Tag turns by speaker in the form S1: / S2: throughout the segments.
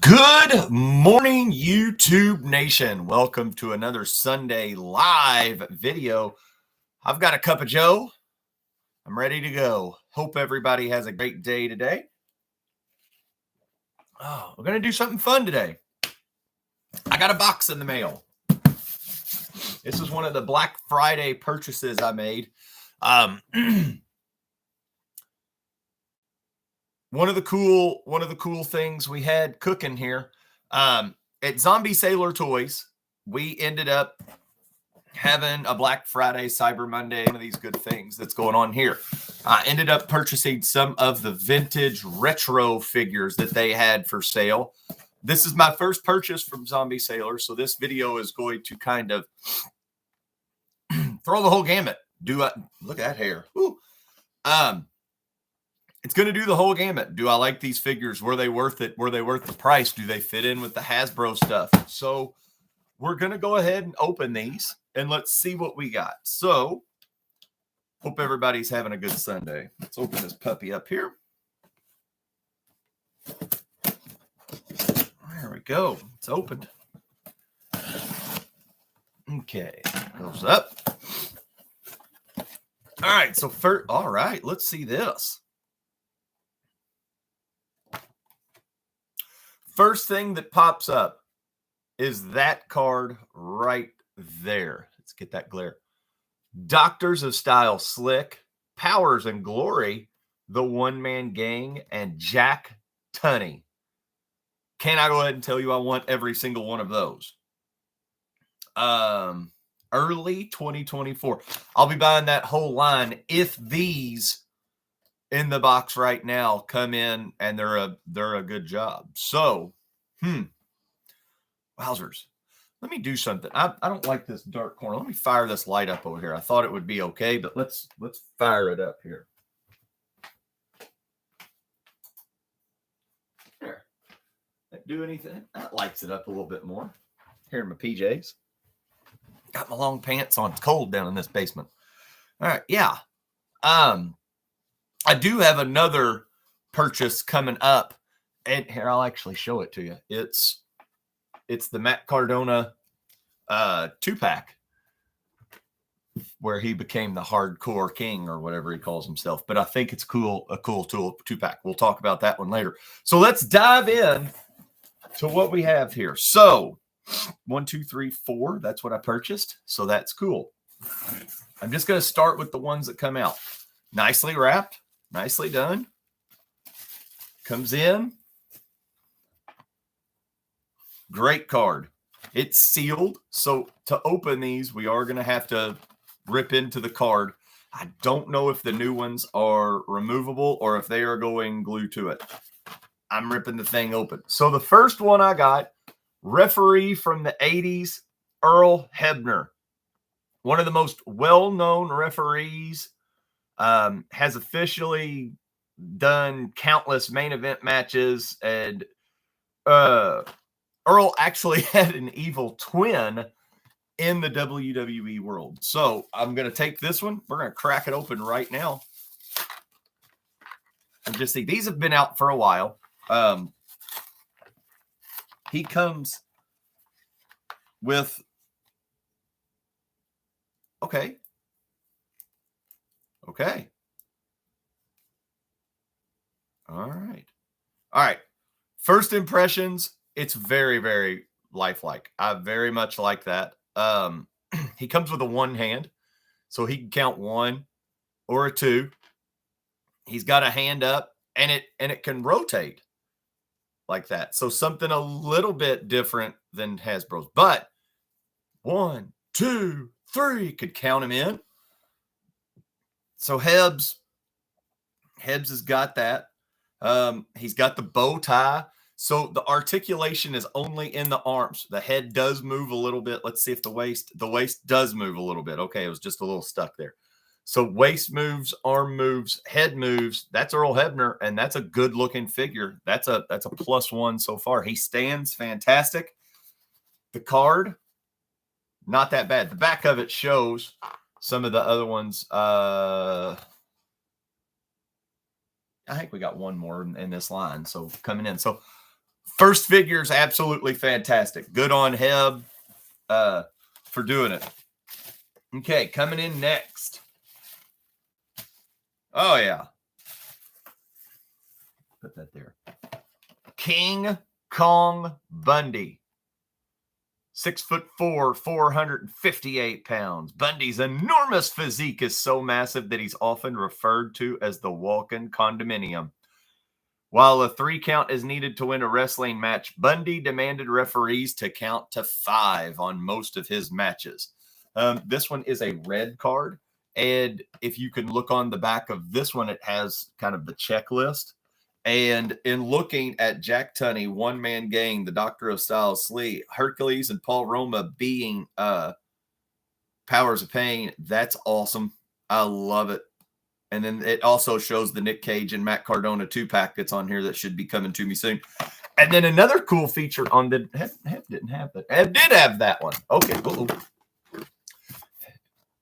S1: Good morning, YouTube Nation. Welcome to another Sunday live video. I've got a cup of Joe. I'm ready to go. Hope everybody has a great day today. Oh, we're going to do something fun today. I got a box in the mail. This is one of the Black Friday purchases I made. One of the cool things we had cooking here at Zombie Sailor Toys, we ended up having a Black Friday, Cyber Monday, one of these good things that's going on here. I ended up purchasing some of the vintage retro figures that they had for sale. This is my first purchase from Zombie Sailor, so this video is going to kind of throw the whole gamut. Look at that hair. Woo. It's going to do the whole gamut. Do I like these figures? Were they worth it? Were they worth the price? Do they fit in with the Hasbro stuff? So we're going to go ahead and open these and let's see what we got. So hope everybody's having a good Sunday. Let's open this puppy up here. There we go. It's opened. Okay. Goes up. All right. So first, all right. Let's see this. First thing that pops up is that card right there. Let's get that glare. Doctors of Style Slick, Powers and Glory, the One Man Gang, and Jack Tunney. Can I go ahead and tell you I want every single one of those? Early 2024. I'll be buying that whole line if these in the box right now come in and they're a good job. So, wowzers. Let me do something. I don't like this dark corner. Let me fire this light up over here. I thought it would be okay, but let's fire it up here. There. That do anything? That lights it up a little bit more. Here in my PJs. Got my long pants on. It's cold down in this basement. All right, yeah. I do have another purchase coming up, and here I'll actually show it to you. It's the Matt Cardona 2-pack, where he became the hardcore king or whatever he calls himself. But I think it's a cool tool 2-pack. We'll talk about that one later. So let's dive in to what we have here. So 1, 2, 3, 4. That's what I purchased. So that's cool. I'm just going to start with the ones that come out. Nicely wrapped. Nicely done. Comes in. Great card. It's sealed. So to open these, we are going to have to rip into the card. I don't know if the new ones are removable or if they are going glue to it. I'm ripping the thing open. So the first one I got, referee from the 80s, Earl Hebner. One of the most well-known referees. Has officially done countless main event matches, and Earl actually had an evil twin in the WWE world. So I'm going to take this one. We're going to crack it open right now. And just see, these have been out for a while. He comes with, okay. All right. First impressions, it's very, very lifelike. I very much like that. He comes with a one hand, so he can count 1 or a 2. He's got a hand up, and it can rotate like that. So something a little bit different than Hasbro's. But 1, 2, 3 could count him in. So Hebs has got that. He's got the bow tie. So the articulation is only in the arms. The head does move a little bit. Let's see if the waist does move a little bit. Okay, it was just a little stuck there. So waist moves, arm moves, head moves. That's Earl Hebner, and that's a good looking figure. That's a +1 so far. He stands fantastic. The card, not that bad. The back of it shows some of the other ones. I think we got one more in this line. So coming in. So First figure is absolutely fantastic. Good on Heb for doing it. Okay, coming in next. Oh, yeah. Put that there. King Kong Bundy. 6'4", 458 pounds. Bundy's enormous physique is so massive that he's often referred to as the walking condominium. While a 3 count is needed to win a wrestling match, Bundy demanded referees to count to 5 on most of his matches. This one is a red card. And if you can look on the back of this one, it has kind of the checklist. And in looking at Jack Tunney, One Man Gang, the Doctor of Style, Slee, Hercules, and Paul Roma being Powers of Pain, that's awesome. I love it. And then it also shows the Nick Cage and Matt Cardona 2-pack that's on here that should be coming to me soon. And then another cool feature on the Hef didn't have that. Hef did have that one. Okay. Uh-oh.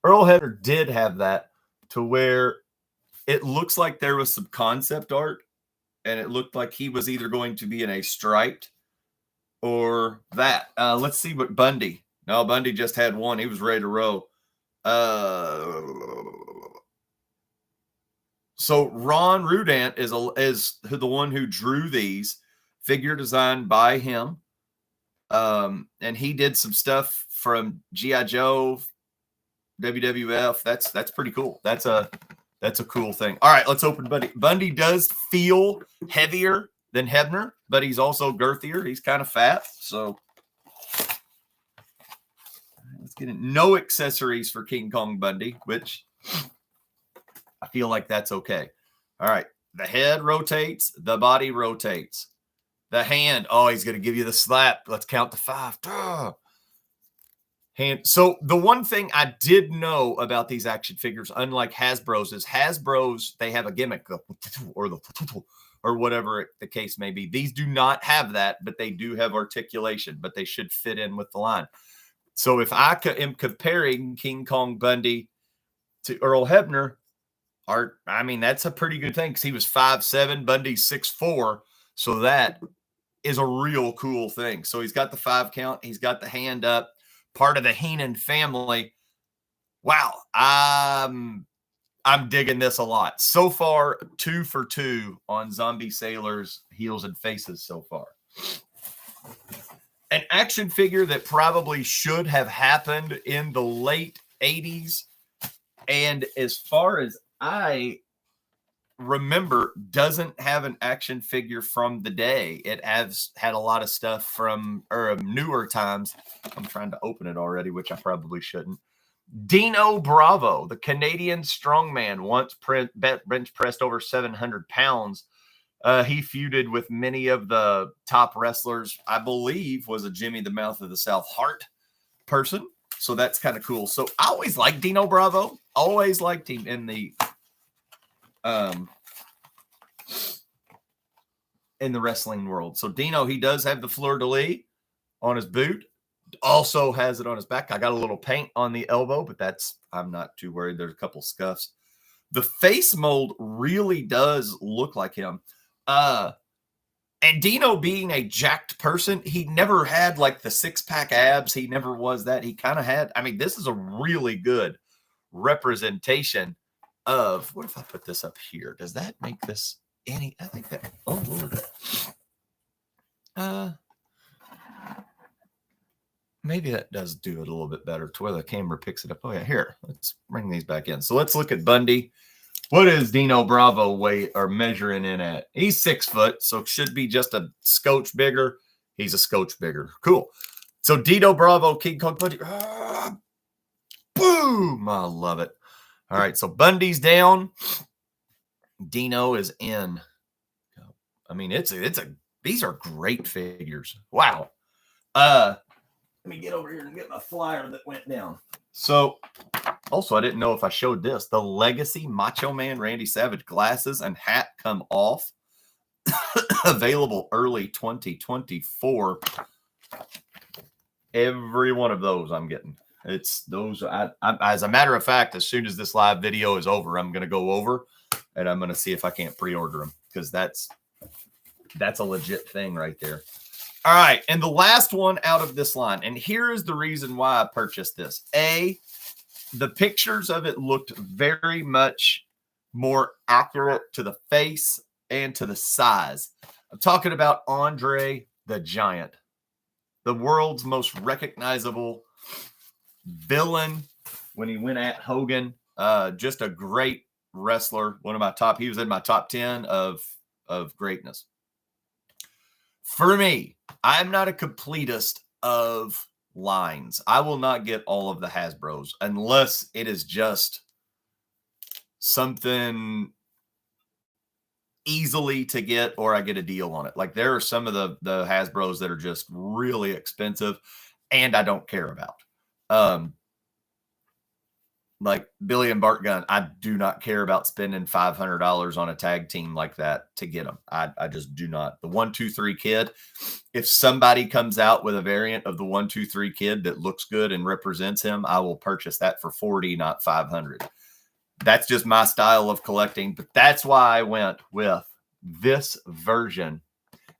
S1: Earl Hebner did have that, to where it looks like there was some concept art, and it looked like he was either going to be in a striped or that. Let's see what Bundy. No, Bundy just had one. He was ready to roll. So Ron Rudant is the one who drew these, figure designed by him. And he did some stuff from G.I. Joe, WWF. That's pretty cool. That's a cool thing. All right, let's open Bundy. Bundy does feel heavier than Hebner, but he's also girthier. He's kind of fat. So let's get in. No accessories for King Kong Bundy, which I feel like that's okay. All right. The head rotates. The body rotates. The hand. Oh, he's going to give you the slap. Let's count to 5. Hand. So the one thing I did know about these action figures, unlike Hasbro's, is Hasbro's, they have a gimmick or whatever the case may be. These do not have that, but they do have articulation, but they should fit in with the line. So if I am comparing King Kong Bundy to Earl Hebner, that's a pretty good thing, because he was 5'7", Bundy's 6'4", so that is a real cool thing. So he's got the 5 count, he's got the hand up, part of the Heenan family. Wow, I'm digging this a lot. So far, 2 for 2 on Zombie Sailors heels and faces so far. An action figure that probably should have happened in the late 80s, and as far as I remember, doesn't have an action figure from the day. It has had a lot of stuff from newer times. I'm trying to open it already, which I probably shouldn't. Dino Bravo, the Canadian strongman, once bench pressed over 700 pounds. He feuded with many of the top wrestlers. I believe was a Jimmy the Mouth of the South Hart person. So that's kind of cool. So I always liked Dino Bravo. Always liked him in the wrestling world. So Dino, he does have the fleur-de-lis on his boot. Also has it on his back. I got a little paint on the elbow, but I'm not too worried. There's a couple scuffs. The face mold really does look like him. And Dino, being a jacked person, he never had like the 6-pack abs. He never was that. He kind of had, this is a really good representation of, what if I put this up here? Does that make this any, I think that, oh Lord. Maybe that does do it a little bit better to where the camera picks it up. Oh yeah, here, let's bring these back in. So let's look at Bundy. What is Dino Bravo weight or measuring in at? He's 6 foot, so should be just a scotch bigger. He's a scotch bigger. Cool. So Dino Bravo, King Kong Bundy. Boom! I love it. All right, so Bundy's down. Dino is in. These are great figures. Wow. Let me get over here and get my flyer that went down. So, also, I didn't know if I showed this. The Legacy Macho Man Randy Savage glasses and hat come off. Available early 2024. Every one of those I'm getting. As a matter of fact, as soon as this live video is over, I'm going to go over and I'm going to see if I can't pre-order them, because That's a legit thing right there. All right. And the last one out of this line. And here is the reason why I purchased this. The pictures of it looked very much more accurate to the face and to the size. I'm talking about Andre the Giant, the world's most recognizable villain when he went at Hogan. Just a great wrestler. He was in my top 10 of greatness. For me, I'm not a completist of lines. I will not get all of the Hasbros unless it is just something easily to get or I get a deal on it. Like there are some of the Hasbros that are just really expensive and I don't care about. Like Billy and Bart Gunn, I do not care about spending $500 on a tag team like that to get them. I just do not. The 1, 2, 3 Kid, if somebody comes out with a variant of the 1, 2, 3 Kid that looks good and represents him, I will purchase that for $40, not $500. That's just my style of collecting, but that's why I went with this version.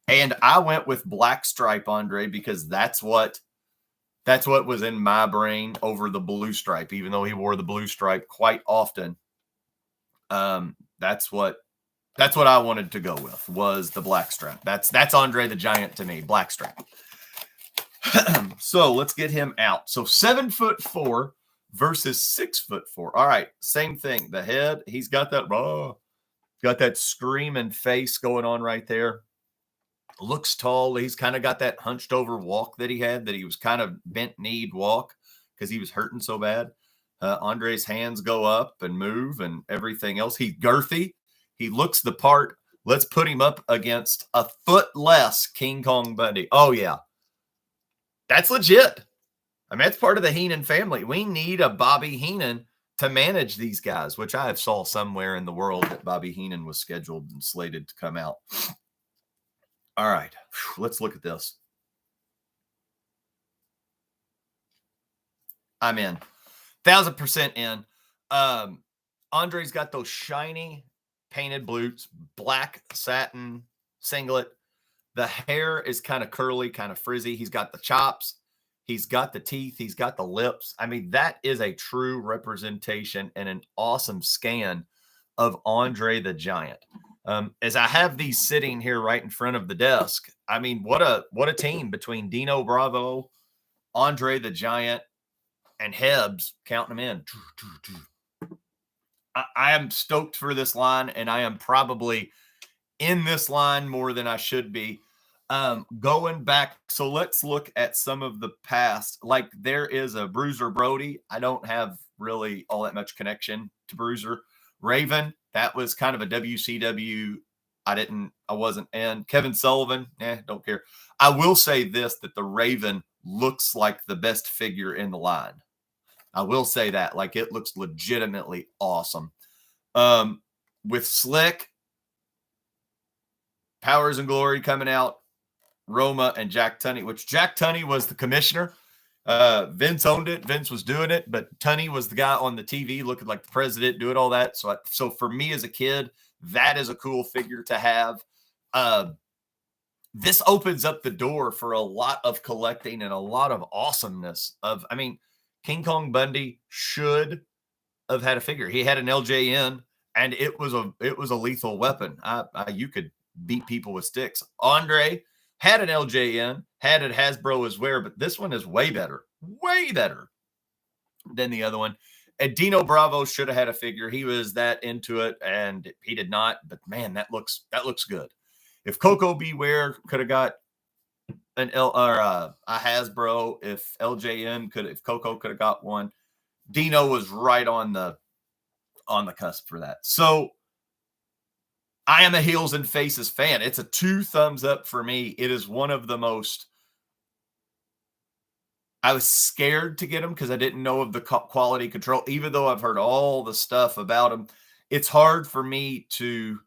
S1: And I went with Black Stripe Andre because that's what was in my brain over the blue stripe, even though he wore the blue stripe quite often. That's what I wanted to go with was the black stripe. That's Andre the Giant to me, black stripe. So let's get him out. So 7'4" versus 6'4". All right, same thing. The head, he's got that screaming face going on right there. Looks tall. He's kind of got that hunched over walk that he was kind of bent kneed walk because he was hurting so bad. Andre's hands go up and move and everything else. He's girthy. He looks the part. Let's put him up against a foot less King Kong Bundy. Oh, yeah. That's legit. I mean, that's part of the Heenan family. We need a Bobby Heenan to manage these guys, which I have saw somewhere in the world that Bobby Heenan was scheduled and slated to come out. All right, let's look at this. I'm in. 1,000% in. Andre's got those shiny painted boots, black satin singlet. The hair is kind of curly, kind of frizzy. He's got the chops. He's got the teeth. He's got the lips. I mean, that is a true representation and an awesome scan of Andre the Giant. As I have these sitting here right in front of the desk, I mean, what a team between Dino Bravo, Andre the Giant, and Hebs, counting them in. I am stoked for this line, and I am probably in this line more than I should be. Going back, so let's look at some of the past. Like there is a Bruiser Brody. I don't have really all that much connection to Bruiser. Raven, that was kind of a WCW. I wasn't in. Kevin Sullivan, don't care. I will say this, that the Raven looks like the best figure in the line. I will say that. Like it looks legitimately awesome. With Slick, Powers and Glory coming out, Roma and Jack Tunney, which Jack Tunney was the commissioner. Vince owned it. Vince was doing it, but Tunney was the guy on the TV looking like the president, doing all that. So for me as a kid, that is a cool figure to have. This opens up the door for a lot of collecting and a lot of awesomeness King Kong Bundy should have had a figure. He had an LJN and it was a lethal weapon. You could beat people with sticks. Andre had an LJN, had it Hasbro as well, but this one is way better than the other one. And Dino Bravo should have had a figure. He was that into it, and he did not. But man, that looks good. If Coco Beware could have got a Hasbro, if Coco could have got one, Dino was right on the cusp for that. So I am a heels and faces fan. It's a 2 thumbs up for me. It is one of the most. I was scared to get him because I didn't know of the quality control, even though I've heard all the stuff about him. It's hard for me to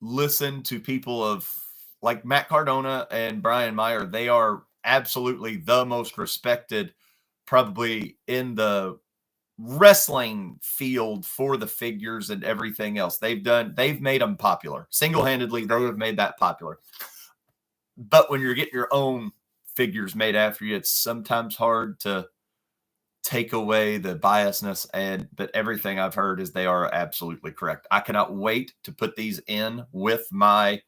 S1: listen to people of like Matt Cardona and Brian Meyer. They are absolutely the most respected, probably in the wrestling field for the figures and everything else. They've made them popular. Single-handedly, they have made that popular. But when you're getting your own figures made after you, it's sometimes hard to take away the biasness. But everything I've heard is they are absolutely correct. I cannot wait to put these in with my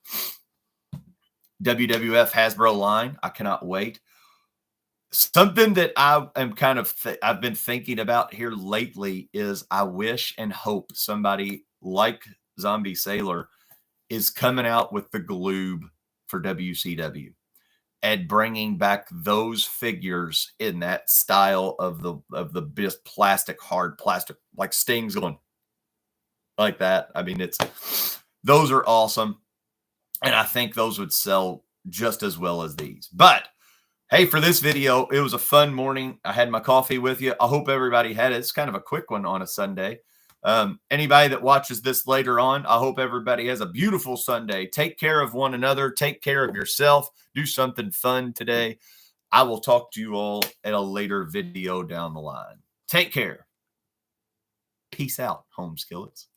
S1: WWF Hasbro line. I cannot wait. Something that I am kind of I've been thinking about here lately is I wish and hope somebody like Zombie Sailor is coming out with the Gloob for WCW and bringing back those figures in that style of the just hard plastic, like Sting's going like that. I mean, those are awesome, and I think those would sell just as well as these. But hey, for this video, it was a fun morning. I had my coffee with you. I hope everybody had it. It's kind of a quick one on a Sunday. Anybody that watches this later on, I hope everybody has a beautiful Sunday. Take care of one another. Take care of yourself. Do something fun today. I will talk to you all at a later video down the line. Take care. Peace out, home skillets.